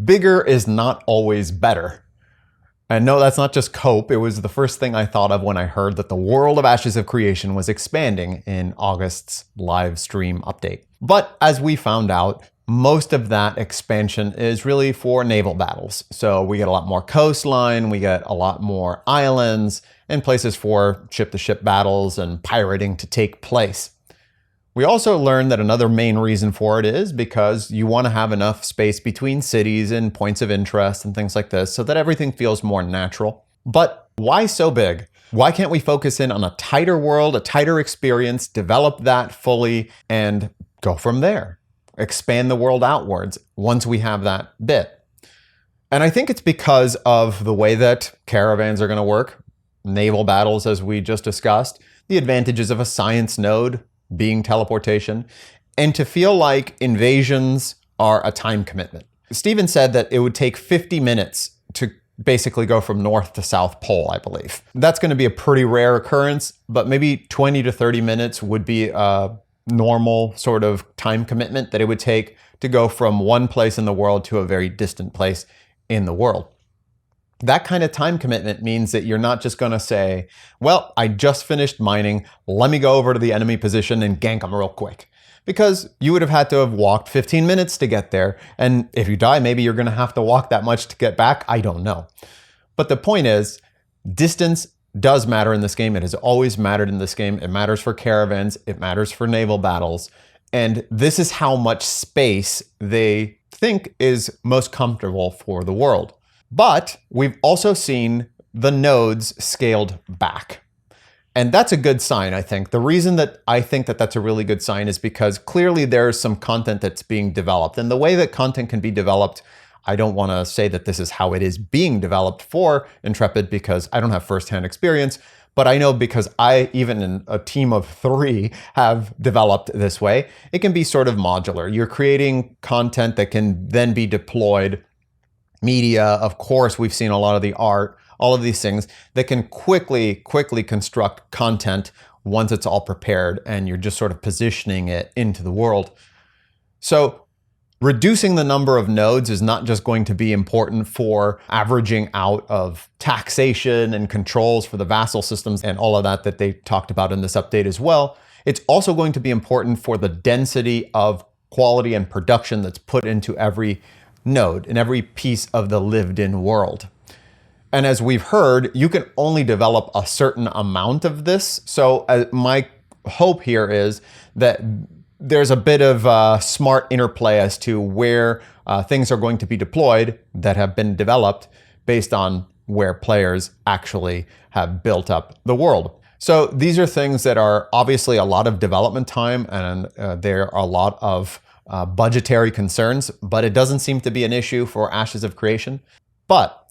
Bigger is not always better. And no, that's not just cope. It was the first thing I thought of when I heard that the world of Ashes of Creation was expanding in August's live stream update. But as we found out, most of that expansion is really for naval battles. So we get a lot more coastline, we get a lot more islands, and places for ship-to-ship battles and pirating to take place. We also learned that another main reason for it is because you want to have enough space between cities and points of interest and things like this so that everything feels more natural. But why so big? Why can't we focus in on a tighter world, a tighter experience, develop that fully, and go from there? Expand the world outwards once we have that bit. And I think it's because of the way that caravans are going to work, naval battles as we just discussed, the advantages of a science node being teleportation, and to feel like invasions are a time commitment. Steven said that it would take 50 minutes to basically go from North to South Pole, I believe. That's going to be a pretty rare occurrence, but maybe 20 to 30 minutes would be a normal sort of time commitment that it would take to go from one place in the world to a very distant place in the world. That kind of time commitment means that you're not just going to say, well, I just finished mining, let me go over to the enemy position and gank them real quick. Because you would have had to have walked 15 minutes to get there. And if you die, maybe you're going to have to walk that much to get back. I don't know. But the point is, distance does matter in this game. It has always mattered in this game. It matters for caravans. It matters for naval battles. And this is how much space they think is most comfortable for the world. But we've also seen the nodes scaled back. And that's a good sign, I think. The reason that I think that that's a really good sign is because clearly there's some content that's being developed. And the way that content can be developed, I don't want to say that this is how it is being developed for Intrepid because I don't have firsthand experience. But I know because I, even in a team of 3, have developed this way. It can be sort of modular. You're creating content that can then be deployed. Media, of course, we've seen a lot of the art, all of these things that can quickly construct content once it's all prepared and you're just sort of positioning it into the world. So reducing the number of nodes is not just going to be important for averaging out of taxation and controls for the vassal systems and all of that they talked about in this update as well. It's also going to be important for the density of quality and production that's put into every node in every piece of the lived-in world. And as we've heard, you can only develop a certain amount of this. So my hope here is that there's a bit of smart interplay as to where things are going to be deployed that have been developed based on where players actually have built up the world. So these are things that are obviously a lot of development time and there are a lot of budgetary concerns, but it doesn't seem to be an issue for Ashes of Creation. But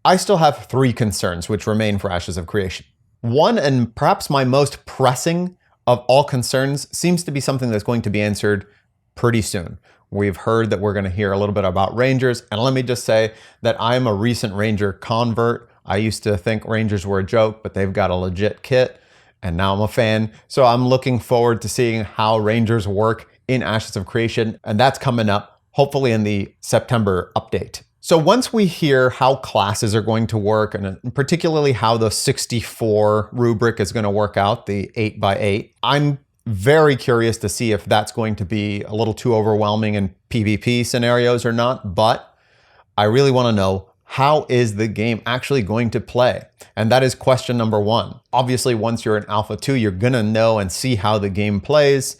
I still have 3 concerns which remain for Ashes of Creation. One, and perhaps my most pressing of all concerns, seems to be something that's going to be answered pretty soon. We've heard that we're going to hear a little bit about Rangers, and let me just say that I'm a recent Ranger convert. I used to think Rangers were a joke, but they've got a legit kit, and now I'm a fan. So I'm looking forward to seeing how Rangers work in Ashes of Creation, and that's coming up hopefully in the September update. So once we hear how classes are going to work, and particularly how the 64 rubric is going to work out, the 8x8, I'm very curious to see if that's going to be a little too overwhelming in PvP scenarios or not, but I really want to know, how is the game actually going to play? And that is question number 1. Obviously, once you're in Alpha 2, you're going to know and see how the game plays.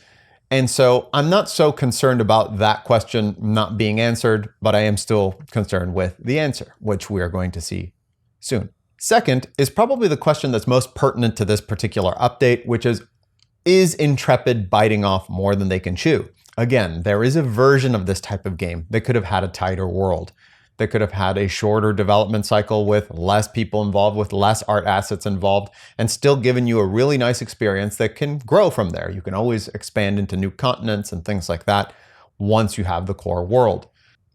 And so I'm not so concerned about that question not being answered, but I am still concerned with the answer, which we are going to see soon. Second is probably the question that's most pertinent to this particular update, which is Intrepid biting off more than they can chew? Again, there is a version of this type of game that could have had a tighter world, that could have had a shorter development cycle with less people involved, with less art assets involved, and still given you a really nice experience that can grow from there. You can always expand into new continents and things like that once you have the core world.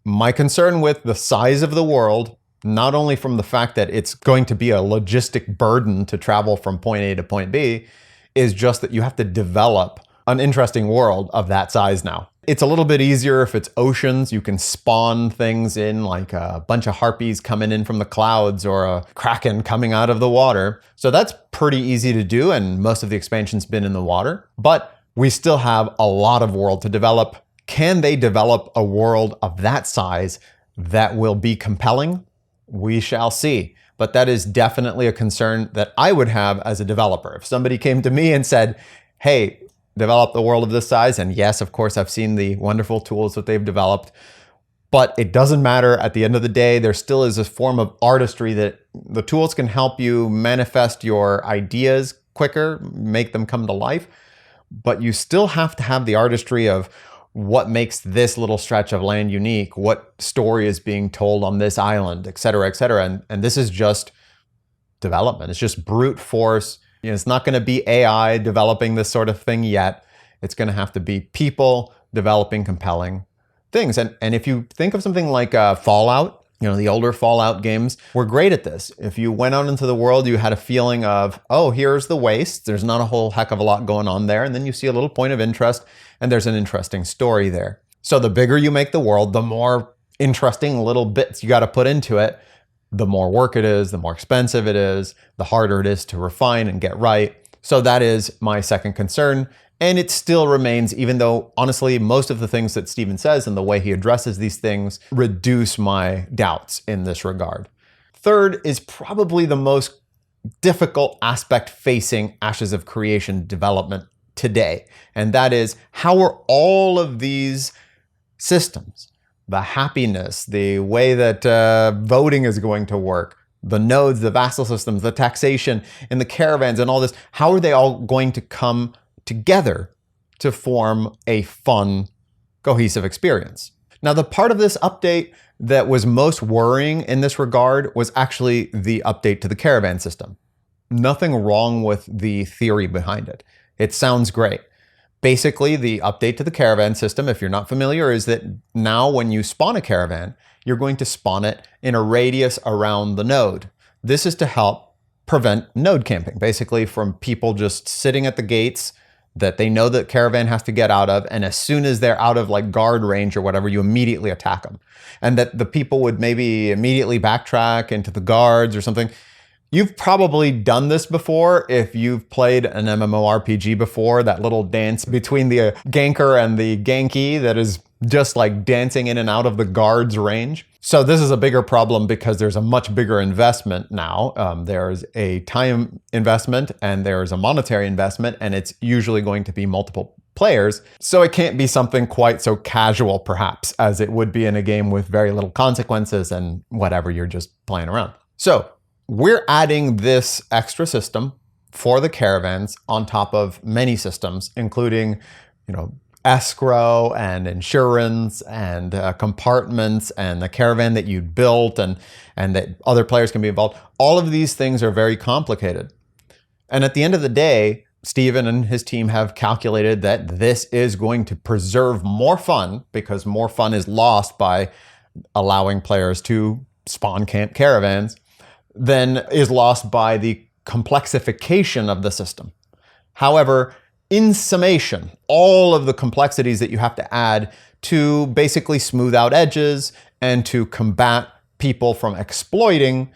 My concern with the size of the world, not only from the fact that it's going to be a logistic burden to travel from point A to point B, is just that you have to develop an interesting world of that size now. It's a little bit easier if it's oceans. You can spawn things in, like a bunch of harpies coming in from the clouds or a kraken coming out of the water. So that's pretty easy to do, and most of the expansion's been in the water. But we still have a lot of world to develop. Can they develop a world of that size that will be compelling? We shall see. But that is definitely a concern that I would have as a developer. If somebody came to me and said, hey, develop the world of this size, and yes, of course, I've seen the wonderful tools that they've developed, but it doesn't matter. At the end of the day, there still is a form of artistry that the tools can help you manifest your ideas quicker, make them come to life, but you still have to have the artistry of what makes this little stretch of land unique, what story is being told on this island, et cetera, et cetera. And this is just development. It's just brute force. It's not going to be AI developing this sort of thing yet. It's going to have to be people developing compelling things. And if you think of something like Fallout, the older Fallout games were great at this. If you went out into the world, you had a feeling of, oh, here's the waste. There's not a whole heck of a lot going on there. And then you see a little point of interest, and there's an interesting story there. So the bigger you make the world, the more interesting little bits you got to put into it. The more work it is, the more expensive it is, the harder it is to refine and get right. So that is my second concern. And it still remains, even though honestly, most of the things that Steven says and the way he addresses these things reduce my doubts in this regard. Third is probably the most difficult aspect facing Ashes of Creation development today. And that is, how are all of these systems, the happiness, the way that voting is going to work, the nodes, the vassal systems, the taxation, and the caravans and all this, how are they all going to come together to form a fun, cohesive experience? Now, the part of this update that was most worrying in this regard was actually the update to the caravan system. Nothing wrong with the theory behind it. It sounds great. Basically, the update to the caravan system, if you're not familiar, is that now when you spawn a caravan, you're going to spawn it in a radius around the node. This is to help prevent node camping, basically from people just sitting at the gates that they know that caravan has to get out of, and as soon as they're out of like guard range or whatever, you immediately attack them. And that the people would maybe immediately backtrack into the guards or something. You've probably done this before if you've played an MMORPG before, that little dance between the ganker and the ganky that is just like dancing in and out of the guard's range. So this is a bigger problem because there's a much bigger investment now. There's a time investment and there's a monetary investment, and it's usually going to be multiple players. So it can't be something quite so casual perhaps as it would be in a game with very little consequences and whatever, you're just playing around. So we're adding this extra system for the caravans on top of many systems, including, escrow and insurance and compartments and the caravan that you built and that other players can be involved. All of these things are very complicated. And at the end of the day, Steven and his team have calculated that this is going to preserve more fun, because more fun is lost by allowing players to spawn camp caravans, than is lost by the complexification of the system. However, in summation, all of the complexities that you have to add to basically smooth out edges and to combat people from exploiting,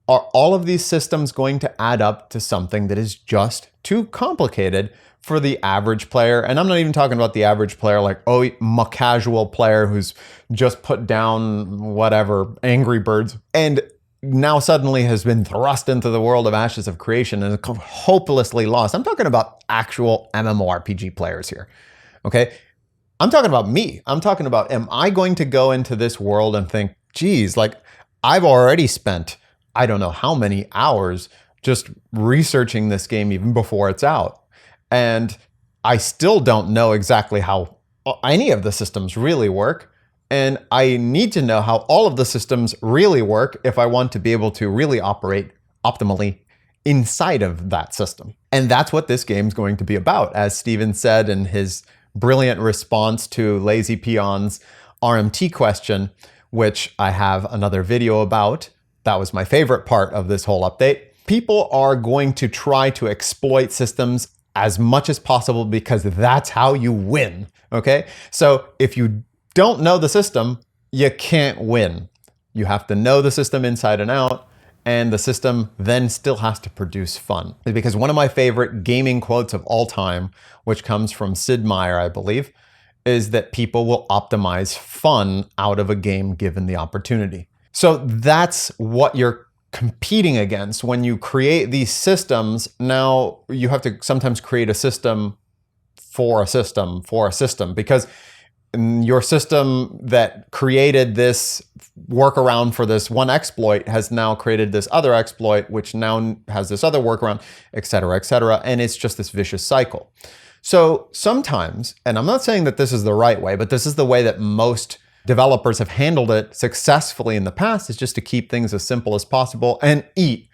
are all of these systems going to add up to something that is just too complicated for the average player? And I'm not even talking about the average player like, a casual player who's just put down whatever, Angry Birds, and now suddenly has been thrust into the world of Ashes of Creation and is hopelessly lost. I'm talking about actual MMORPG players here, okay? I'm talking about me. I'm talking about, am I going to go into this world and think, geez, like I've already spent, I don't know how many hours just researching this game even before it's out. And I still don't know exactly how any of the systems really work. And I need to know how all of the systems really work if I want to be able to really operate optimally inside of that system. And that's what this game's going to be about. As Steven said in his brilliant response to Lazy Peon's RMT question, which I have another video about. That was my favorite part of this whole update. People are going to try to exploit systems as much as possible because that's how you win. Okay? So if you don't know the system, you can't win. You have to know the system inside and out, and the system then still has to produce fun. Because one of my favorite gaming quotes of all time, which comes from Sid Meier, I believe, is that people will optimize fun out of a game given the opportunity. So that's what you're competing against when you create these systems. Now you have to sometimes create a system for a system for a system, because your system that created this workaround for this one exploit has now created this other exploit, which now has this other workaround, et cetera, et cetera. And it's just this vicious cycle. So sometimes, and I'm not saying that this is the right way, but this is the way that most developers have handled it successfully in the past, is just to keep things as simple as possible and eat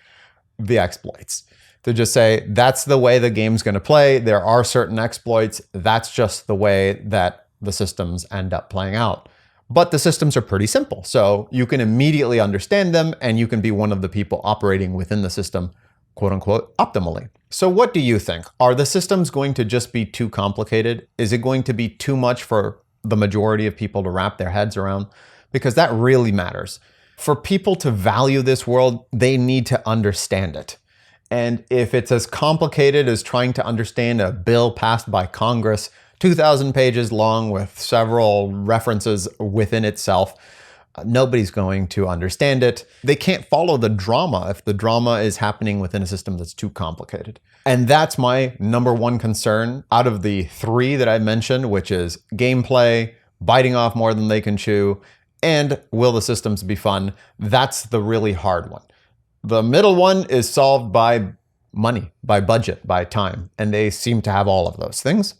the exploits. To just say, that's the way the game's going to play. There are certain exploits. That's just the way that the systems end up playing out. But the systems are pretty simple. So you can immediately understand them, and you can be one of the people operating within the system, quote unquote, optimally. So what do you think? Are the systems going to just be too complicated? Is it going to be too much for the majority of people to wrap their heads around? Because that really matters. For people to value this world, they need to understand it. And if it's as complicated as trying to understand a bill passed by Congress, 2,000 pages long with several references within itself, nobody's going to understand it. They can't follow the drama if the drama is happening within a system that's too complicated. And that's my number one concern out of the three that I mentioned, which is gameplay, biting off more than they can chew, and will the systems be fun? That's the really hard one. The middle one is solved by money, by budget, by time, and they seem to have all of those things.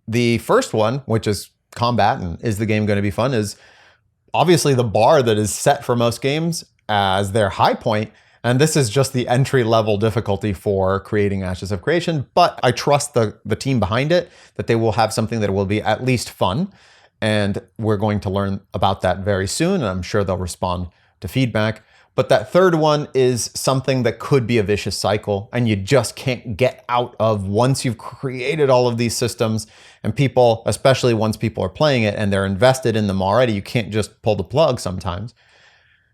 The first one, which is combat and is the game going to be fun, is obviously the bar that is set for most games as their high point. And this is just the entry level difficulty for creating Ashes of Creation. But I trust the team behind it, that they will have something that will be at least fun. And we're going to learn about that very soon. And I'm sure they'll respond to feedback. But that third one is something that could be a vicious cycle, and you just can't get out of once you've created all of these systems. And people, especially once people are playing it and they're invested in them already, you can't just pull the plug sometimes.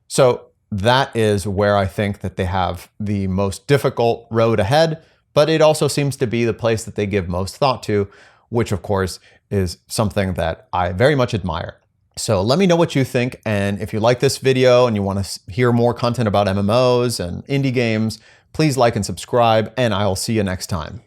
So that is where I think that they have the most difficult road ahead, but it also seems to be the place that they give most thought to, which of course is something that I very much admire. So let me know what you think, and if you like this video and you want to hear more content about MMOs and indie games, please like and subscribe, and I'll see you next time.